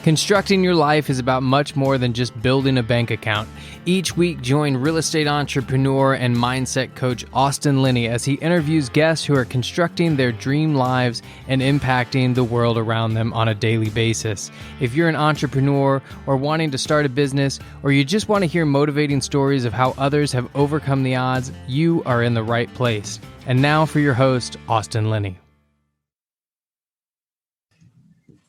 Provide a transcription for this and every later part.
Constructing your life is about much more than just building a bank account. Each week, join real estate entrepreneur and mindset coach Austin Linney as he interviews guests who are constructing their dream lives and impacting the world around them on a daily basis. If you're an entrepreneur or wanting to start a business, or you just want to hear motivating stories of how others have overcome the odds, you are in the right place. And now for your host, Austin Linney.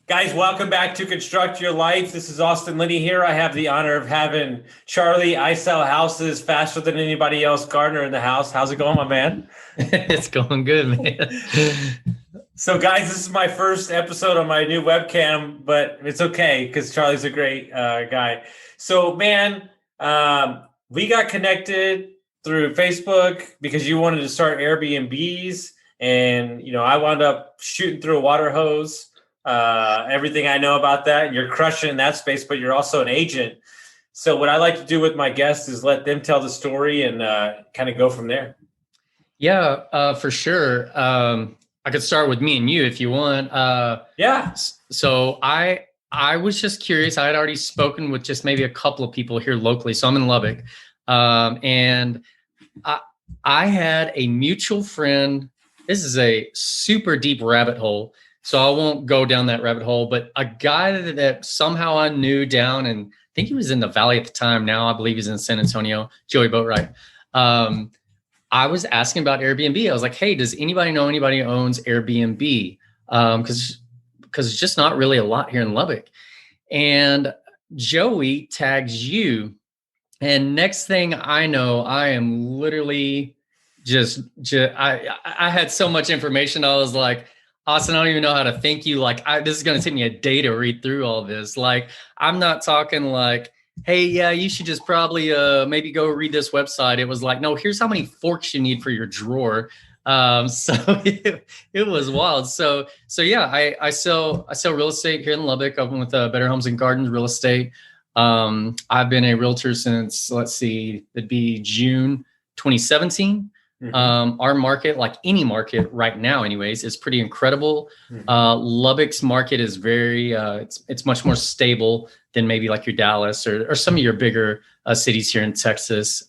Guys, welcome back to Construct Your Life. This is Austin Linney here. I have the honor of having Charlie, I Sell Houses Faster Than Anybody Else, Garner in the house. How's it going, my man? It's going good, man. So, guys, this is my first episode on my new webcam, but it's okay because Charlie's a great guy. So, man, we got connected through Facebook because you wanted to start Airbnbs, and I wound up shooting through a water hose. Everything I know about that, you're crushing in that space, but you're also an agent. So what I like to do with my guests is let them tell the story and kind of go from there. Yeah, for sure. I could start with me and you if you want. Yeah. So I was just curious. I had already spoken with just maybe a couple of people here locally. So I'm in Lubbock. And I had a mutual friend. This is a super deep rabbit hole, so I won't go down that rabbit hole, but a guy that somehow I knew down, and I think he was in the Valley at the time. Now I believe he's in San Antonio, Joey Boatwright. I was asking about Airbnb. I was like, hey, does anybody know anybody who owns Airbnb? Because it's just not really a lot here in Lubbock. And Joey tags you. And next thing I know, I am literally I had so much information. I was like, Austin, I don't even know how to thank you. Like, this is going to take me a day to read through all this. Like, I'm not talking like, hey, yeah, you should just probably maybe go read this website. It was like, no, here's how many forks you need for your drawer. So it was wild. So yeah, I sell real estate here in Lubbock. I'm with Better Homes and Gardens Real Estate. I've been a realtor since, it'd be June 2017. Mm-hmm. Our market, like any market right now anyways, is pretty incredible. Mm-hmm. Lubbock's market is very, it's much more stable than maybe like your Dallas or some of your bigger cities here in Texas.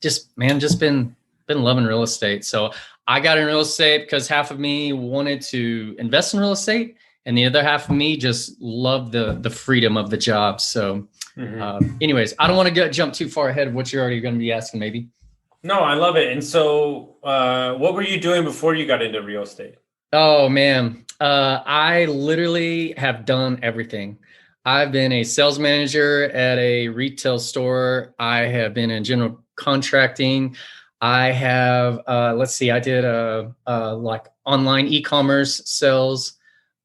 Just been loving real estate. So I got in real estate because half of me wanted to invest in real estate and the other half of me just loved the freedom of the job. So anyways, I don't want to jump too far ahead of what you're already going to be asking maybe. No, I love it. And so what were you doing before you got into real estate? Oh, man. I literally have done everything. I've been a sales manager at a retail store. I have been in general contracting. I have, I did like online e-commerce sales.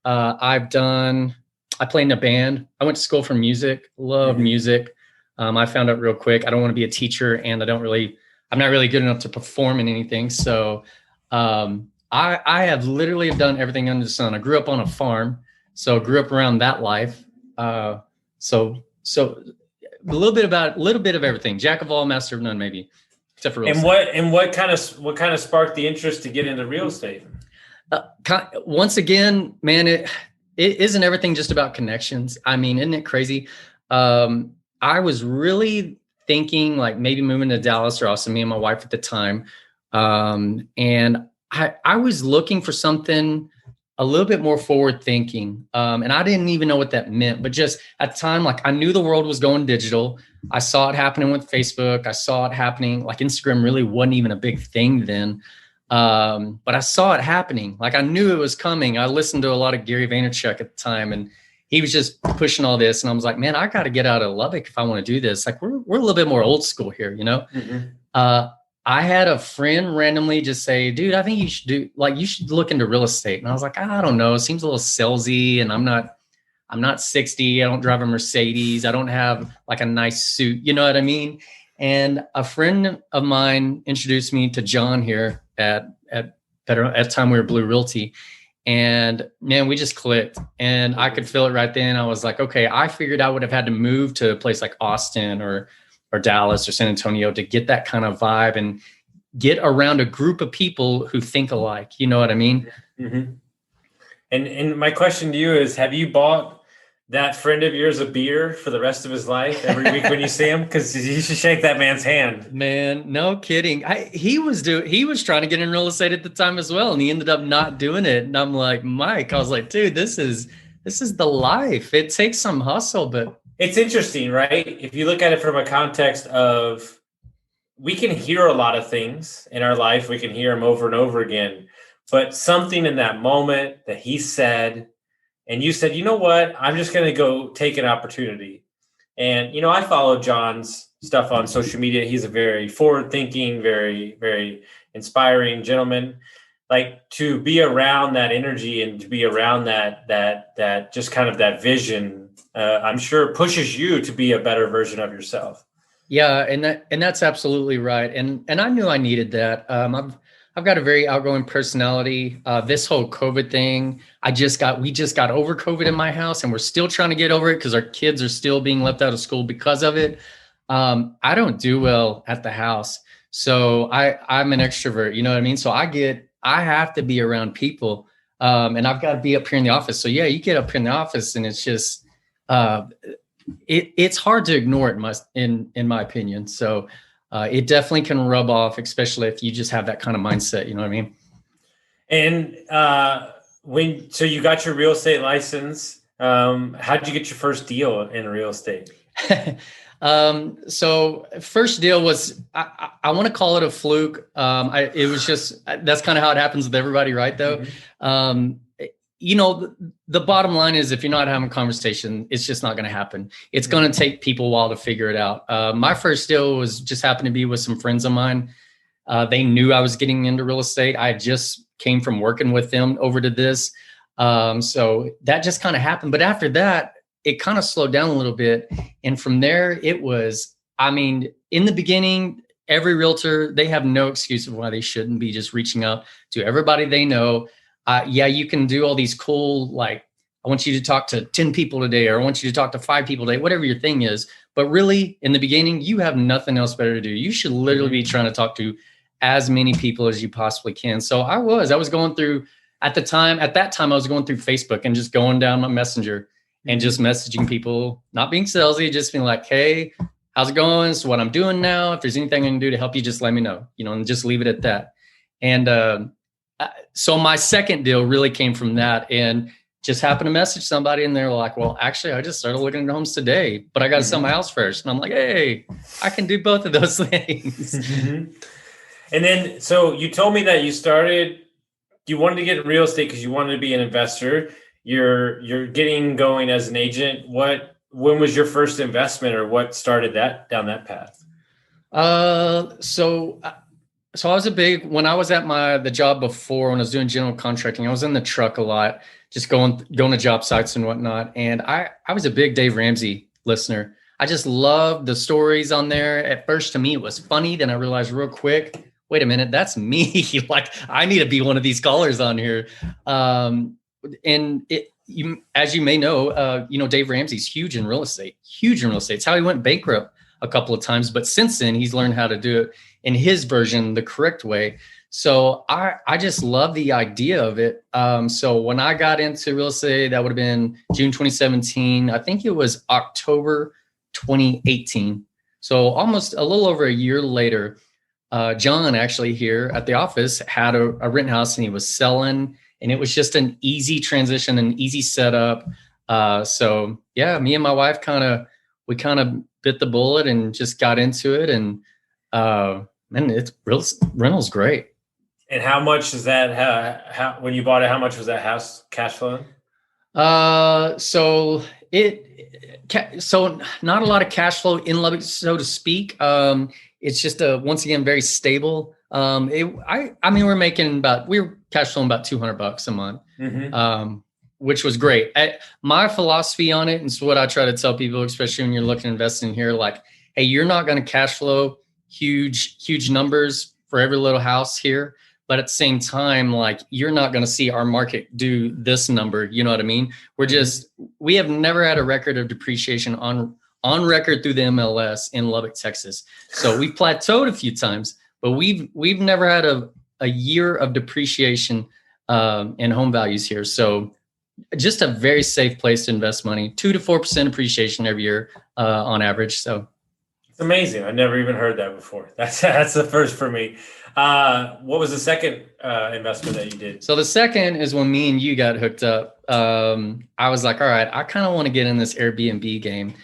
I play in a band. I went to school for music, love music. I found out real quick, I don't want to be a teacher and I'm not really good enough to perform in anything. So I have literally done everything under the sun. I grew up on a farm, so grew up around that life. So a little bit of everything. Jack of all, master of none, maybe, except for real estate. And what kind of sparked the interest to get into real estate? Once again, man, it isn't everything just about connections. I mean, isn't it crazy? I was really thinking like maybe moving to Dallas or Austin, me and my wife at the time. And I was looking for something a little bit more forward thinking. And I didn't even know what that meant, but just at the time, like I knew the world was going digital. I saw it happening with Facebook. I saw it happening. Like Instagram really wasn't even a big thing then. But I saw it happening. Like I knew it was coming. I listened to a lot of Gary Vaynerchuk at the time, and he was just pushing all this. And I was like, man, I got to get out of Lubbock if I want to do this. Like we're a little bit more old school here, Mm-hmm. I had a friend randomly just say, dude, I think you should look into real estate. And I was like, I don't know. It seems a little salesy and I'm not 60. I don't drive a Mercedes. I don't have like a nice suit. You know what I mean? And a friend of mine introduced me to John here at the time we were Blue Realty. And man, we just clicked and I could feel it right then. I was like, okay, I figured I would have had to move to a place like Austin or Dallas or San Antonio to get that kind of vibe and get around a group of people who think alike. You know what I mean? Mm-hmm. And my question to you is, have you bought that friend of yours a beer for the rest of his life every week when you see him? Because you should shake that man's hand. Man, no kidding. He was trying to get in real estate at the time as well, and he ended up not doing it. And I'm like, Mike, I was like, dude, this is the life. It takes some hustle, but it's interesting, right? If you look at it from a context of, we can hear a lot of things in our life. We can hear them over and over again, but something in that moment that he said, and you said, you know what, I'm just going to go take an opportunity. And, I follow John's stuff on social media. He's a very forward-thinking, very, very inspiring gentleman. Like, to be around that energy and to be around that just kind of that vision, I'm sure pushes you to be a better version of yourself. Yeah, and that's absolutely right. And I knew I needed that. I've got a very outgoing personality. This whole COVID thing, we just got over COVID in my house, and we're still trying to get over it because our kids are still being left out of school because of it. I don't do well at the house, so I'm an extrovert. You know what I mean? So I have to be around people, and I've got to be up here in the office. So yeah, you get up here in the office, and it's just it's hard to ignore it, in my opinion. So. It definitely can rub off, especially if you just have that kind of mindset. You know what I mean? And so you got your real estate license. How did you get your first deal in real estate? So first deal was, I want to call it a fluke. It was just, that's kind of how it happens with everybody, right? Though, mm-hmm. The bottom line is, if you're not having a conversation, it's just not going to happen. It's going to take people a while to figure it out. My first deal was just happened to be with some friends of mine. They knew I was getting into real estate. I just came from working with them over to this. So that just kind of happened. But after that, it kind of slowed down a little bit. And from there, it was, in the beginning, every realtor, they have no excuse of why they shouldn't be just reaching out to everybody they know. You can do all these cool, like, I want you to talk to 10 people today, or I want you to talk to 5 people today, whatever your thing is. But really, in the beginning, you have nothing else better to do. You should literally be trying to talk to as many people as you possibly can. So I was going through, at that time, I was going through Facebook and just going down my messenger and just messaging people, not being salesy, just being like, hey, how's it going? So what I'm doing now, if there's anything I can do to help you, just let me know, and just leave it at that. And, so my second deal really came from that, and just happened to message somebody, and they're like, well, actually, I just started looking at homes today, but I got to sell my house first. And I'm like, hey, I can do both of those things. Mm-hmm. And then, so you told me that you wanted to get in real estate because you wanted to be an investor. You're getting going as an agent. When was your first investment, or what started that down that path? So I was when I was at the job before, when I was doing general contracting, I was in the truck a lot, just going to job sites and whatnot. And I was a big Dave Ramsey listener. I just loved the stories on there. At first, to me, it was funny. Then I realized real quick, wait a minute, that's me. Like, I need to be one of these callers on here. And as you may know, Dave Ramsey's huge in real estate. It's how he went bankrupt a couple of times, but since then he's learned how to do it in his version, the correct way. So I just love the idea of it. So when I got into real estate, that would have been June 2017. I think it was October 2018. So almost a little over a year later, John actually here at the office had a rent house, and he was selling, and it was just an easy transition, an easy setup. So yeah, me and my wife we kind of bit the bullet and just got into it. And it's rental's great. And how much is that? When you bought it, how much was that house cash flowing? So not a lot of cash flow in Lubbock, so to speak. It's just once again, very stable. We were cash flowing about $200 a month, which was great. My philosophy on it, and it's what I try to tell people, especially when you're looking to invest in here, like, hey, you're not going to cash flow huge numbers for every little house here. But at the same time, like, you're not going to see our market do this number. You know what I mean? We have never had a record of depreciation on record through the MLS in Lubbock, Texas. So we've plateaued a few times, but we've never had a year of depreciation in home values here. So just a very safe place to invest money. 2 to 4% appreciation every year on average. So it's amazing. I never even heard that before. That's the first for me. What was the second investment that you did? So the second is when me and you got hooked up. I was like, all right, I kind of want to get in this Airbnb game.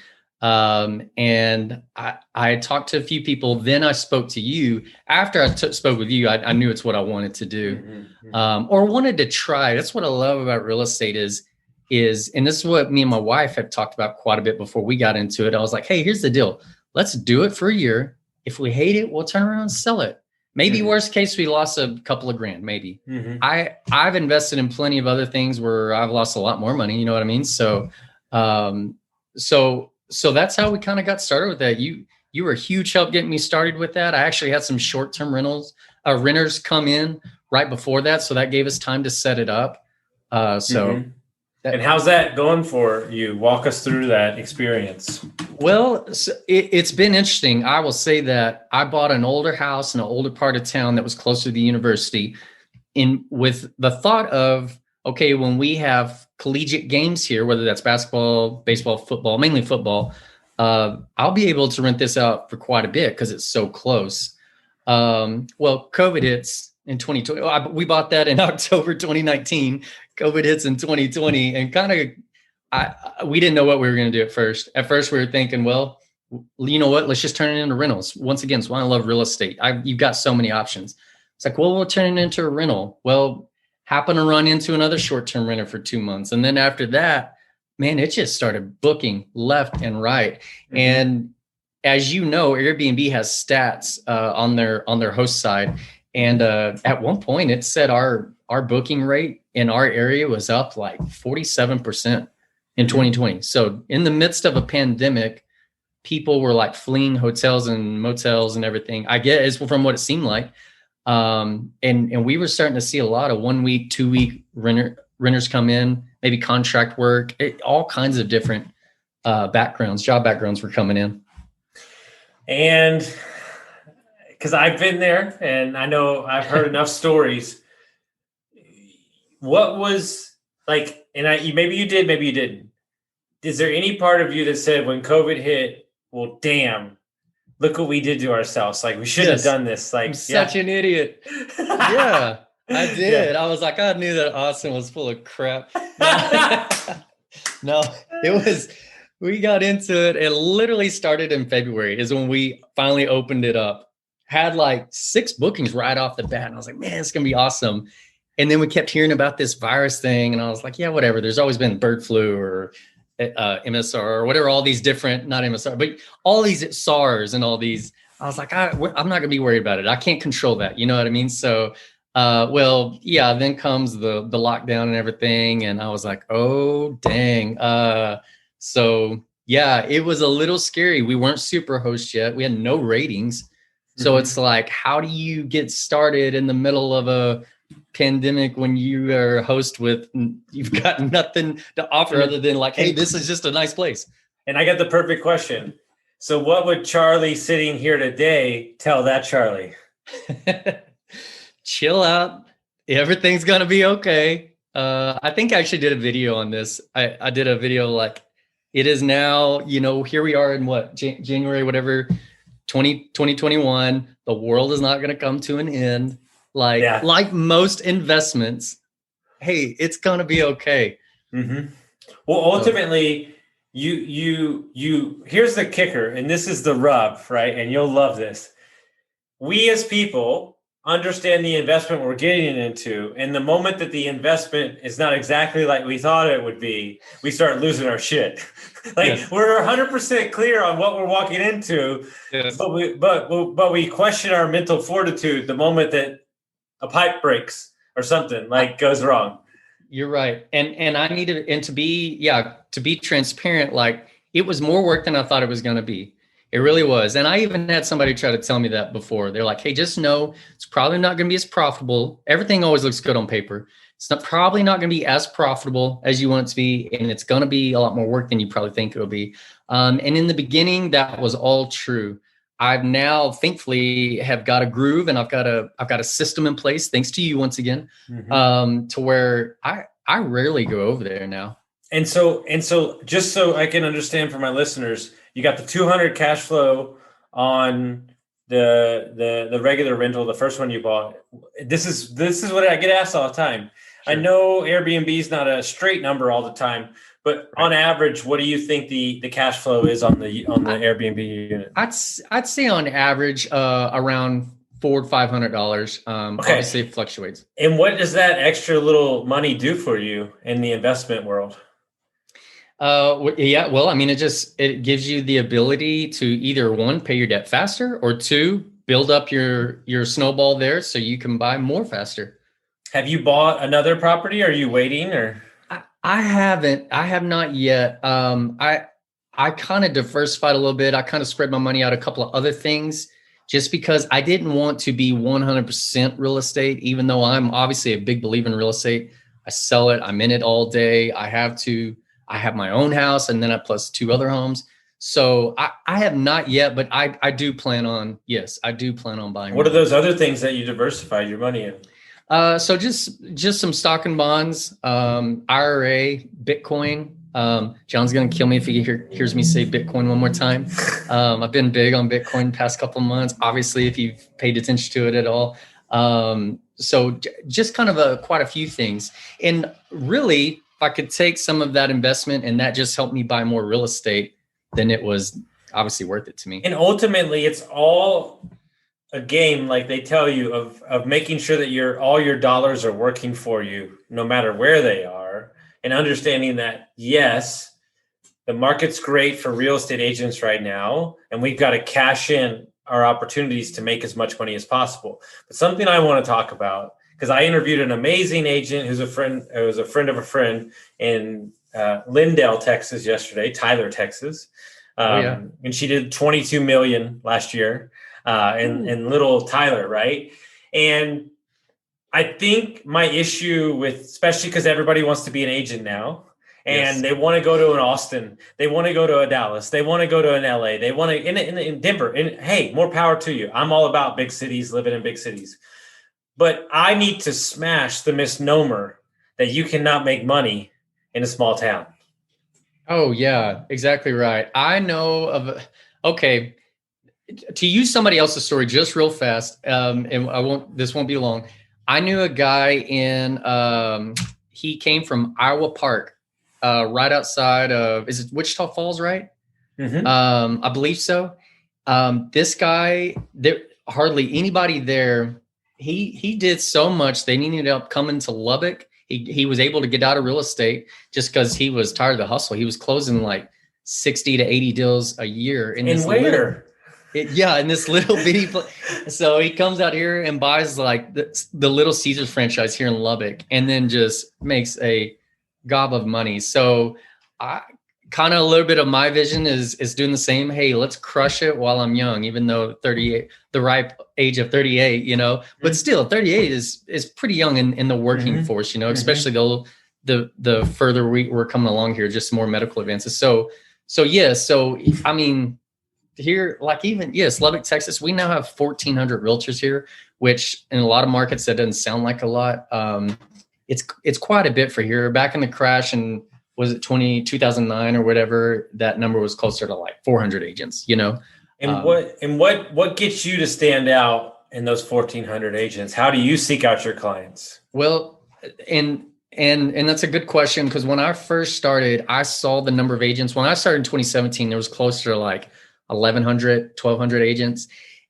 And I talked to a few people. Then I spoke to you. After I spoke with you, I knew it's what I wanted to do, or wanted to try. That's what I love about real estate is, and this is what me and my wife have talked about quite a bit before we got into it. I was like, hey, here's the deal. Let's do it for a year. If we hate it, we'll turn around and sell it. Maybe worst case, we lost a couple of grand, maybe. I've invested in plenty of other things where I've lost a lot more money. You know what I mean? So, so that's how we kind of got started with that. You were a huge help getting me started with that. I actually had some short-term renters come in right before that. So that gave us time to set it up. And how's that going for you? Walk us through that experience. Well, it's been interesting. I will say that I bought an older house in an older part of town that was closer to the university, with the thought of, okay, when we have collegiate games here, whether that's basketball, baseball, football, mainly football, I'll be able to rent this out for quite a bit because it's so close. Well, COVID hits in 2020. We bought that in October 2019. COVID hits in 2020, and we didn't know what we were going to do at first. At first, we were thinking, well, you know what? Let's just turn it into rentals. Once again, so I love real estate. You've got so many options. It's like, well, we'll turn it into a rental. Well, happen to run into another short-term renter for 2 months. And then after that, man, it just started booking left and right. And as you know, Airbnb has stats on their host side. And at one point it said our booking rate in our area was up like 47% in 2020. So in the midst of a pandemic, people were like fleeing hotels and motels and everything. I guess from what it seemed like. And we were starting to see a lot of 1 week, 2 week renters come in, maybe contract work, all kinds of different job backgrounds were coming in. And because I've been there and I know I've heard enough stories. What was like, and maybe you did, maybe you didn't. Is there any part of you that said when COVID hit, well, damn, look what we did to ourselves. Like we shouldn't have done this. Like I'm such an idiot. Yeah, I did. Yeah. I was like, I knew that Austin was full of crap. No, we got into it. It literally started in February is when we finally opened it up. Had like 6 bookings right off the bat. And I was like, man, it's going to be awesome. And then we kept hearing about this virus thing. And I was like, yeah, whatever. There's always been bird flu or MSR or whatever, all these different, not MSR, but all these SARS and all these. I was like, I'm not going to be worried about it. I can't control that. You know what I mean? So, well, yeah, then comes the lockdown and everything. And I was like, oh, dang. So, yeah, it was a little scary. We weren't super host yet. We had no ratings. So it's like, how do you get started in the middle of a pandemic when you are a host you've got nothing to offer other than like, hey, this is just a nice place. And I got the perfect question. So what would Charlie sitting here today tell that Charlie? Chill out. Everything's going to be okay. I think I actually did a video on this. I did a video like it is now, here we are in what, January, whatever, 2021. The world is not going to come to an end. Like most investments, hey, it's going to be okay. Well, ultimately, you here's the kicker, and this is the rub, right? And you'll love this. We as people understand the investment we're getting into, and the moment that the investment is not exactly like we thought it would be, we start losing our shit. We're 100% clear on what we're walking into, but we question our mental fortitude the moment that a pipe breaks or something goes wrong. You're right. And I needed, and to be transparent, like it was more work than I thought it was going to be. It really was. And I even had somebody try to tell me that before. They're like, hey, just know it's probably not going to be as profitable. Everything always looks good on paper. It's probably not going to be as profitable as you want it to be. And it's going to be a lot more work than you probably think it'll be. And in the beginning, that was all true. I've now thankfully have got a groove and I've got a system in place, thanks to you once again, to where I rarely go over there now. And so just so I can understand for my listeners, you got the 200 cash flow on the regular rental, the first one you bought. This is what I get asked all the time. Sure. I know Airbnb is not a straight number all the time, but on average, what do you think the cash flow is on the Airbnb unit? I'd say on average around $400 to $500. Obviously it fluctuates. And what does that extra little money do for you in the investment world? Yeah, well, I mean, it gives you the ability to either one, pay your debt faster, or two, build up your snowball there so you can buy more faster. Have you bought another property? Are you waiting or? I haven't. I have not yet. I kind of diversified a little bit. I kind of spread my money out a couple of other things just because I didn't want to be 100% real estate, even though I'm obviously a big believer in real estate. I sell it. I'm in it all day. I have my own house and then I plus 2 other homes. So I have not yet, but I do plan on buying. What are those other things that you diversified your money in? So just some stock and bonds, IRA, Bitcoin. John's going to kill me if he hears me say Bitcoin one more time. I've been big on Bitcoin the past couple of months, obviously, if you've paid attention to it at all. So just kind of quite a few things. And really, if I could take some of that investment and that just helped me buy more real estate, then it was obviously worth it to me. And ultimately, it's all a game, like they tell you, of making sure that all your dollars are working for you, no matter where they are, and understanding that, yes, the market's great for real estate agents right now, and we've got to cash in our opportunities to make as much money as possible. But something I want to talk about, because I interviewed an amazing agent who's a friend of a friend in Lindale, Texas yesterday, Tyler, Texas. And she did 22 million last year in little Tyler, right? And I think my issue with, especially because everybody wants to be an agent now, and they want to go to an Austin, they want to go to a Dallas, they want to go to an LA, they want to in Denver. And hey, more power to you. I'm all about big cities, living in big cities. But I need to smash the misnomer that you cannot make money in a small town. Oh, yeah, exactly right. I know of, okay, to use somebody else's story just real fast, and this won't be long. I knew a guy he came from Iowa Park, right outside of, is it Wichita Falls, right? Mm-hmm. I believe so. This guy, there hardly anybody there. He did so much. They needed help coming to Lubbock. He was able to get out of real estate just because he was tired of the hustle. He was closing like 60 to 80 deals a year. In this in this little bitty place. So he comes out here and buys like the Little Caesars franchise here in Lubbock, and then just makes a gob of money. So I kind of, a little bit of my vision is doing the same. Hey, let's crush it while I'm young, even though 38, the ripe age of 38, but still 38 is pretty young in the working force, especially the further we're coming along here, just more medical advances. So I mean, here, like Lubbock, Texas, we now have 1,400 realtors here, which in a lot of markets, that doesn't sound like a lot. It's quite a bit for here. Back in the crash, and was it 2009 or whatever, that number was closer to like 400 agents, And what gets you to stand out in those 1,400 agents? How do you seek out your clients? Well, and that's a good question, because when I first started, I saw the number of agents. When I started in 2017, there was closer to like 1,100, 1,200 agents.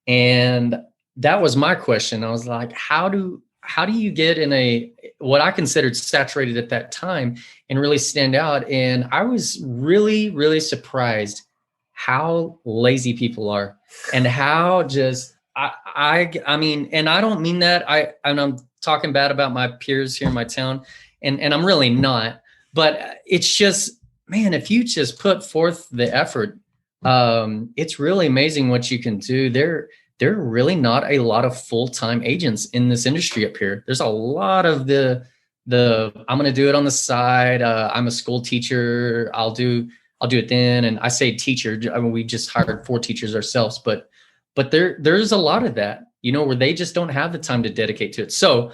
And that was my question. I was like, how do you get in what I considered saturated at that time and really stand out? And I was really, really surprised how lazy people are, and how just, I mean, and I don't mean that, I'm talking bad about my peers here in my town, and I'm really not, but it's just, man, if you just put forth the effort, it's really amazing what you can do. There are really not a lot of full-time agents in this industry up here. There's a lot of the I'm going to do it on the side. I'm a school teacher. I'll do it then. And I say teacher, I mean, we just hired 4 teachers ourselves, but there's a lot of that, where they just don't have the time to dedicate to it. So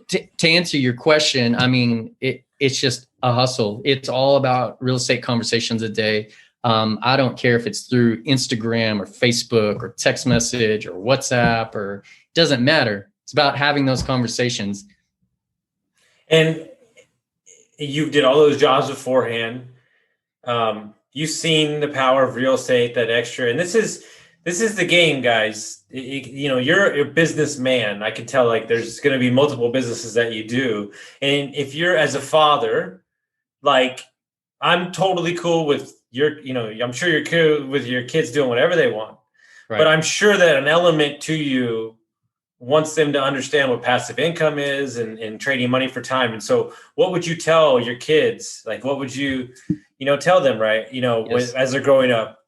to answer your question, I mean, it's just a hustle. It's all about real estate conversations a day. I don't care if it's through Instagram or Facebook or text message or WhatsApp, or it doesn't matter. It's about having those conversations. And you did all those jobs beforehand. You've seen the power of real estate, that extra, and this is the game, guys. You're a businessman. I can tell, like, there's going to be multiple businesses that you do. And if you're, as a father, like, I'm totally cool with I'm sure you're cool with your kids doing whatever they want, right. But I'm sure that an element to you wants them to understand what passive income is and trading money for time. And so what would you tell your kids? Like, what would you tell them, right? Yes. As they're growing up,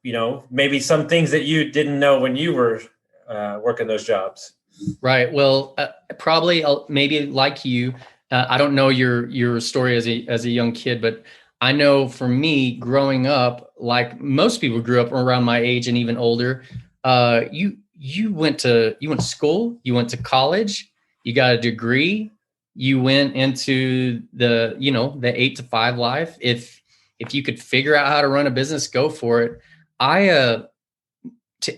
maybe some things that you didn't know when you were working those jobs. Right. Well, probably maybe like you, I don't know your story as a young kid, but I know for me growing up, like most people grew up around my age and even older, you went to school, you went to college, you got a degree, you went into the 8 to 5 life. If you could figure out how to run a business, go for it.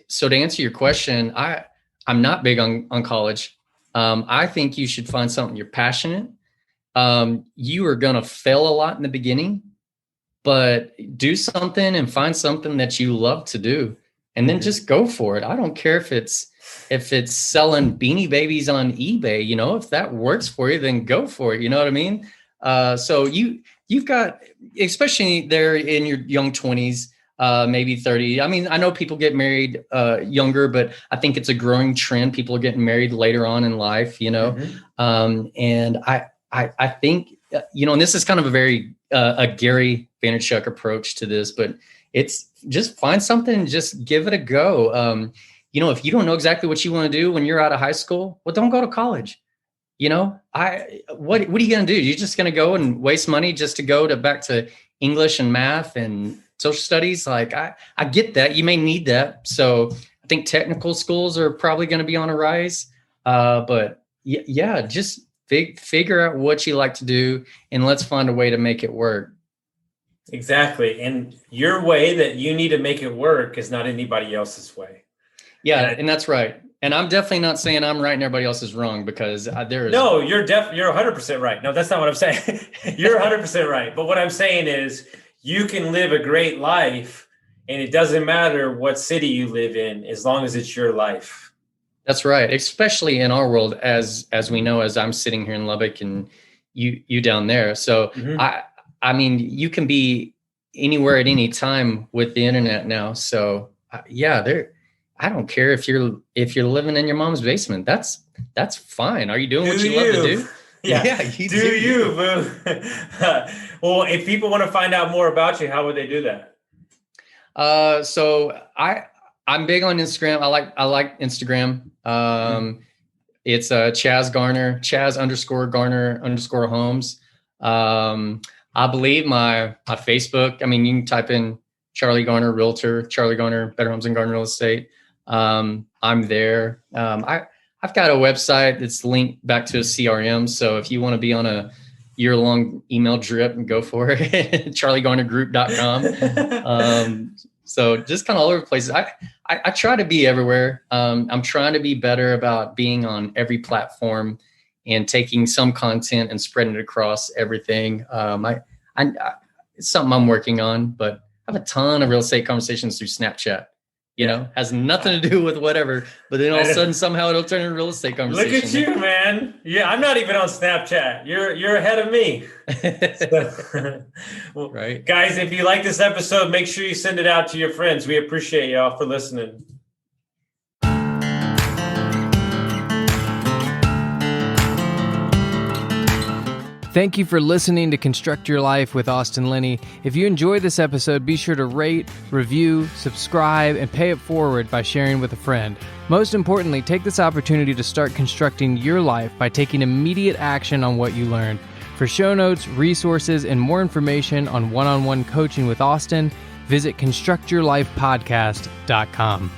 So to answer your question, I'm not big on college. I think you should find something you're passionate. You are going to fail a lot in the beginning, but do something and find something that you love to do. And then just go for it. I don't care if it's selling Beanie Babies on eBay, if that works for you, then go for it. You know what I mean? So you've got, especially there in your young 20s, maybe 30. I mean, I know people get married younger, but I think it's a growing trend. People are getting married later on in life, and I think, and this is kind of a very a Gary Vaynerchuk approach to this, but it's just find something and just give it a go. If you don't know exactly what you want to do when you're out of high school, well, don't go to college. What are you going to do? You're just going to go and waste money just to go back to English and math and social studies? Like, I get that. You may need that. So I think technical schools are probably going to be on a rise. But yeah, just figure out what you like to do and let's find a way to make it work. Exactly. And your way that you need to make it work is not anybody else's way. Yeah. And that's right. And I'm definitely not saying I'm right and everybody else is wrong, because No, you're 100% right. No, that's not what I'm saying. You're 100% right. But what I'm saying is you can live a great life and it doesn't matter what city you live in, as long as it's your life. That's right. Especially in our world, as we know, as I'm sitting here in Lubbock and you down there. So I mean, you can be anywhere at any time with the internet now. So I don't care if you're living in your mom's basement. That's fine. Are you doing what you love to do? Yeah, you do you, boo. Well, if people want to find out more about you, how would they do that? So I'm big on Instagram. I like Instagram. It's Chaz Garner, Chaz_Garner_Homes. I believe my Facebook, I mean, you can type in Charlie Garner Realtor, Charlie Garner, Better Homes and Garden Real Estate. I'm there. I've got a website that's linked back to a CRM. So if you want to be on a year-long email drip, and go for it, charliegarnergroup.com. So just kind of all over the places. I try to be everywhere. I'm trying to be better about being on every platform and taking some content and spreading it across everything. It's something I'm working on, but I have a ton of real estate conversations through Snapchat. Has nothing to do with whatever, but then all of a sudden somehow it'll turn into real estate conversation. Look at you, man. Yeah, I'm not even on Snapchat. You're ahead of me. Well, right. Guys, if you like this episode, make sure you send it out to your friends. We appreciate y'all for listening. Thank you for listening to Construct Your Life with Austin Linney. If you enjoyed this episode, be sure to rate, review, subscribe, and pay it forward by sharing with a friend. Most importantly, take this opportunity to start constructing your life by taking immediate action on what you learned. For show notes, resources, and more information on one-on-one coaching with Austin, visit constructyourlifepodcast.com.